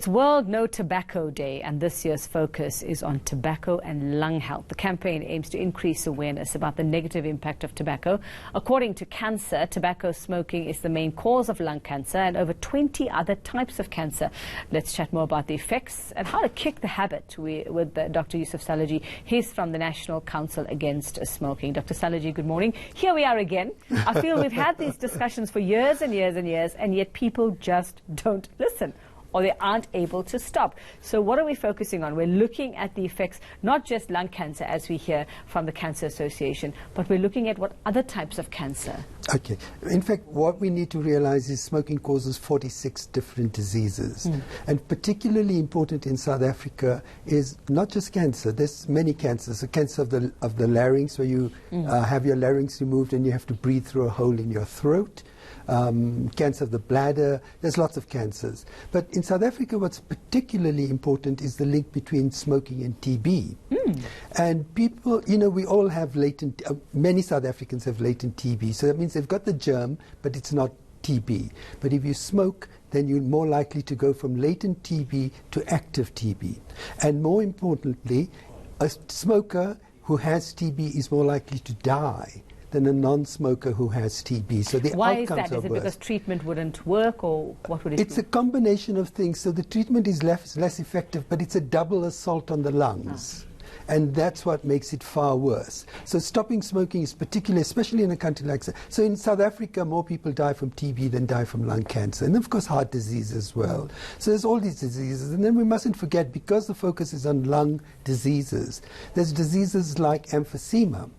It's World No Tobacco Day, and this year's focus is on tobacco and lung health. The campaign aims to increase awareness about the negative impact of tobacco. According to Cancer, tobacco smoking is the main cause of lung cancer and over 20 other types of cancer. Let's chat more about the effects and how to kick the habit with Dr. Yusuf Salaji. He's from the National Council Against Smoking. Dr. Salaji, good morning. Here we are again. I feel we've had these discussions for years and years and years, and yet people just don't listen, or they aren't able to stop. So what are we focusing on? We're looking at the effects, not just lung cancer, as we hear from the Cancer Association, but we're looking at what other types of cancer. Okay. In fact, what we need to realize is smoking causes 46 different diseases. And particularly important in South Africa is not just cancer. There's many cancers. The cancer of the larynx, where you have your larynx removed and you have to breathe through a hole in your throat. Cancer of the bladder. There's lots of cancers. But in South Africa, what's particularly important is the link between smoking and TB. And people, you know, we all have latent, many South Africans have latent TB. So that means they've got the germ, but it's not TB. But if you smoke, then you're more likely to go from latent TB to active TB. And more importantly, a smoker who has TB is more likely to die than a non-smoker who has TB. So the Why outcomes is that? Is it worse. because treatment wouldn't work, or what would it It's be? a combination of things. So the treatment is less effective, but it's a double assault on the lungs. And that's what makes it far worse. So stopping smoking is particularly, especially in a country like so in South Africa, more people die from TB than die from lung cancer. And of course, heart disease as well. So there's all these diseases. And then we mustn't forget, because the focus is on lung diseases, there's diseases like emphysema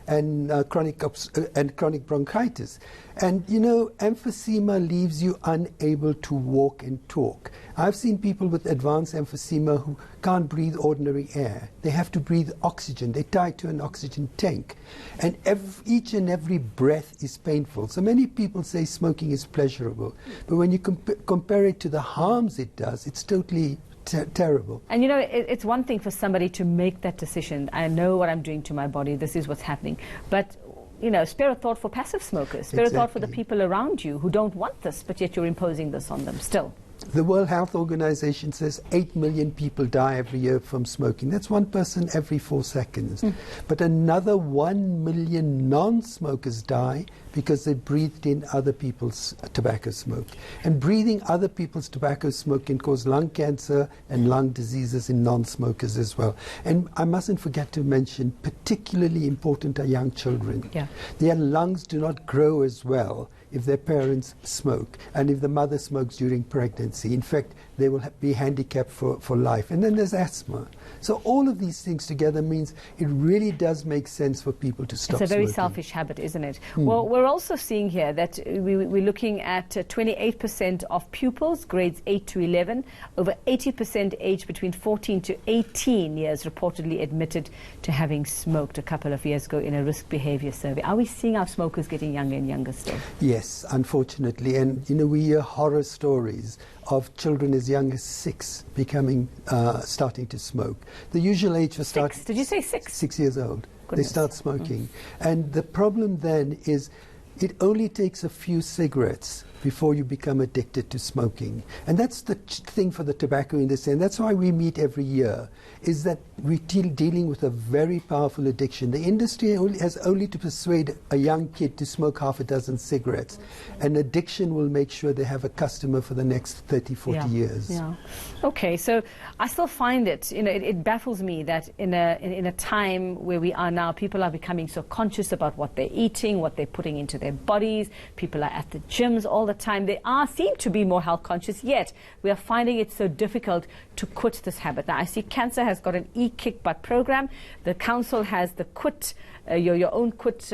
and chronic bronchitis. And, you know, emphysema leaves you unable to walk and talk. I've seen people with advanced emphysema who can't breathe ordinary air. They have to breathe oxygen. They're tied to an oxygen tank. And each and every breath is painful. So many people say smoking is pleasurable. But when you compare it to the harms it does, it's totally terrible. And you know, it's one thing for somebody to make that decision. I know what I'm doing to my body. This is what's happening. But you know, spare a thought for passive smokers. Spare a thought for the people around you who don't want this, but yet you're imposing this on them still. The World Health Organization says 8 million people die every year from smoking. That's one person every 4 seconds. But another 1 million non-smokers die because they breathed in other people's tobacco smoke. And breathing other people's tobacco smoke can cause lung cancer and lung diseases in non-smokers as well. And I mustn't forget to mention, particularly important are young children. Their lungs do not grow as well if their parents smoke, and if the mother smokes during pregnancy. In fact, they will be handicapped for life. And then there's asthma. So all of these things together means it really does make sense for people to stop smoking. It's a very selfish habit, isn't it? Well, we're also seeing here that we're looking at 28% of pupils, grades 8 to 11, over 80% aged between 14 to 18 years reportedly admitted to having smoked a couple of years ago in a risk behavior survey. Are we seeing our smokers getting younger and younger still? Yes, unfortunately. And, you know, we hear horror stories of children as young as 6 starting to smoke. The usual age for starting... Did you say 6? 6 years old. Goodness. They start smoking. And the problem then is it only takes a few cigarettes before you become addicted to smoking. And that's the thing for the tobacco industry, and that's why we meet every year, is that we're dealing with a very powerful addiction. The industry has only to persuade a young kid to smoke half a dozen cigarettes. And addiction will make sure they have a customer for the next 30, 40 years. Okay, so I still find it, you know, it baffles me that in a time where we are now, people are becoming so conscious about what they're eating, what they're putting into their bodies. People are at the gyms all the time. They seem to be more health conscious, yet we are finding it so difficult to quit this habit. Now, I see Cancer has got an e-kick butt program. The council has the quit, your own quit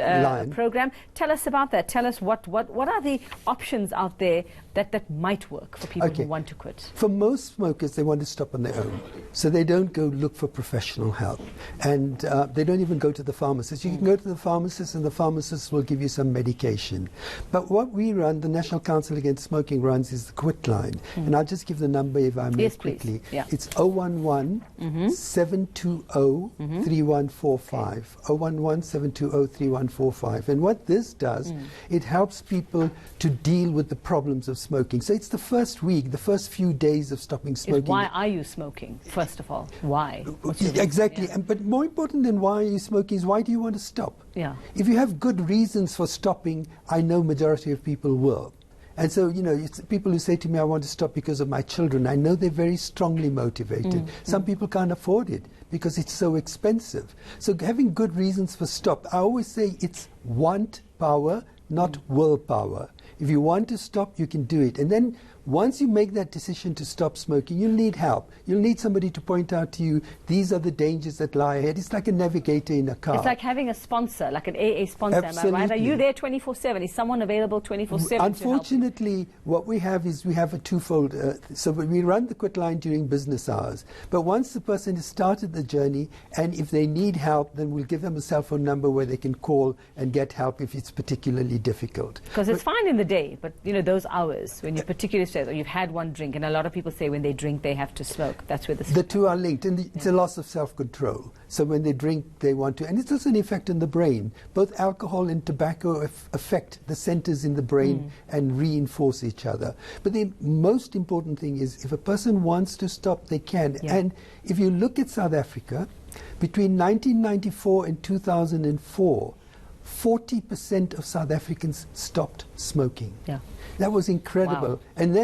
program. Tell us about that. Tell us what are the options out there that might work for people who want to quit. For most smokers, they want to stop on their own. So they don't go look for professional help. And they don't even go to the pharmacist. You can go to the pharmacist, and the pharmacist will give you some medication. But what we run, the National Council Against Smoking runs, is the quit line. And I'll just give the number if I may quickly. It's 011-720-3145. 011-720-3145. And what this does, it helps people to deal with the problems of smoking. So it's the first week, the first few days of stopping smoking. Why are you smoking, first of all? Why? What's your reason? Exactly. Yeah. But more important than why are you smoking is why do you want to stop? Yeah. If you have good reasons for stopping, I know majority of people will. And so, you know, it's people who say to me, I want to stop because of my children. I know they're very strongly motivated. Some people can't afford it because it's so expensive. So having good reasons for stop, I always say it's want power, not willpower. If you want to stop, you can do it. And then once you make that decision to stop smoking, you'll need help. You'll need somebody to point out to you, these are the dangers that lie ahead. It's like a navigator in a car. It's like having a sponsor, like an AA sponsor. Absolutely. Am I right? Are you there 24/7? Is someone available 24/7? Unfortunately, what we have is we have a twofold. So we run the quit line during business hours. But once the person has started the journey, and if they need help, then we'll give them a cell phone number where they can call and get help if it's particularly difficult. Because it's fine in the day, but you know those hours when you particularly stressed or you've had one drink, and a lot of people say when they drink they have to smoke. That's where the two are linked, and it's a loss of self-control. So when they drink, they want to, and it's also an effect on the brain. Both alcohol and tobacco affect the centers in the brain and reinforce each other. But the most important thing is if a person wants to stop, they can. Yeah. And if you look at South Africa, between 1994 and 2004, 40% of South Africans stopped smoking. Yeah. That was incredible. Wow. And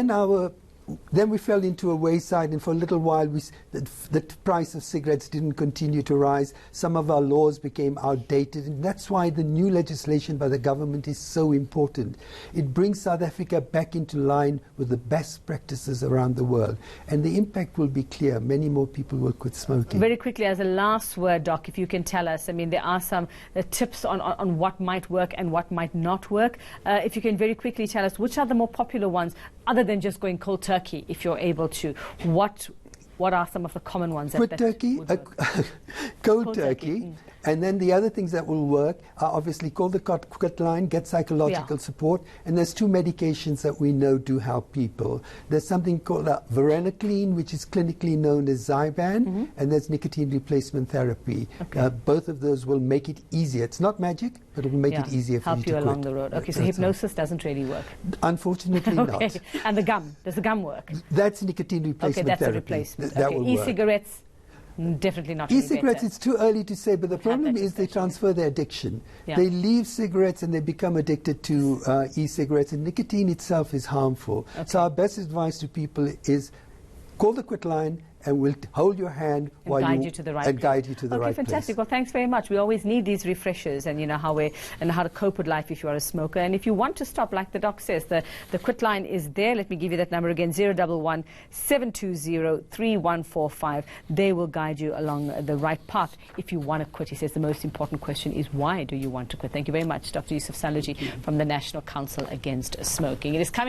then we fell into a wayside, and for a little while the price of cigarettes didn't continue to rise. Some of our laws became outdated, and that's why the new legislation by the government is so important. It brings South Africa back into line with the best practices around the world, and the impact will be clear. Many more people will quit smoking. Very quickly, as a last word, Doc, if you can tell us, I mean, there are some tips on what might work and what might not work. If you can very quickly tell us which are the more popular ones, other than just going cold turkey, if you're able to. What are some of the common ones? Quit turkey, cold turkey. And then the other things that will work are obviously call the quit line, get psychological support, and there's two medications that we know do help people. There's something called varenicline, which is clinically known as Zyban, and there's nicotine replacement therapy. Okay. Both of those will make it easier. It's not magic, but it will make it easier for you to quit. Help you along the road. Okay, so hypnosis doesn't really work. Unfortunately okay. not. And the gum, does the gum work? That's nicotine replacement therapy. therapy. A replacement. That will work. E-cigarettes? Definitely not. E-cigarettes, it's too early to say, but the problem is they transfer their addiction. Yeah. They leave cigarettes and they become addicted to e-cigarettes, and nicotine itself is harmful. Okay. So our best advice to people is call the quit line, and we'll hold your hand and guide you to the right place. Guide you to the right Okay, fantastic. place. Well, thanks very much. We always need these refreshers, and you know how to cope with life if you are a smoker. And if you want to stop, like the doc says, the quit line is there. Let me give you that number again: 011 720 3145. They will guide you along the right path if you want to quit. He says the most important question is why do you want to quit? Thank you very much, Dr. Yusuf Salaji from the National Council Against Smoking. It is coming.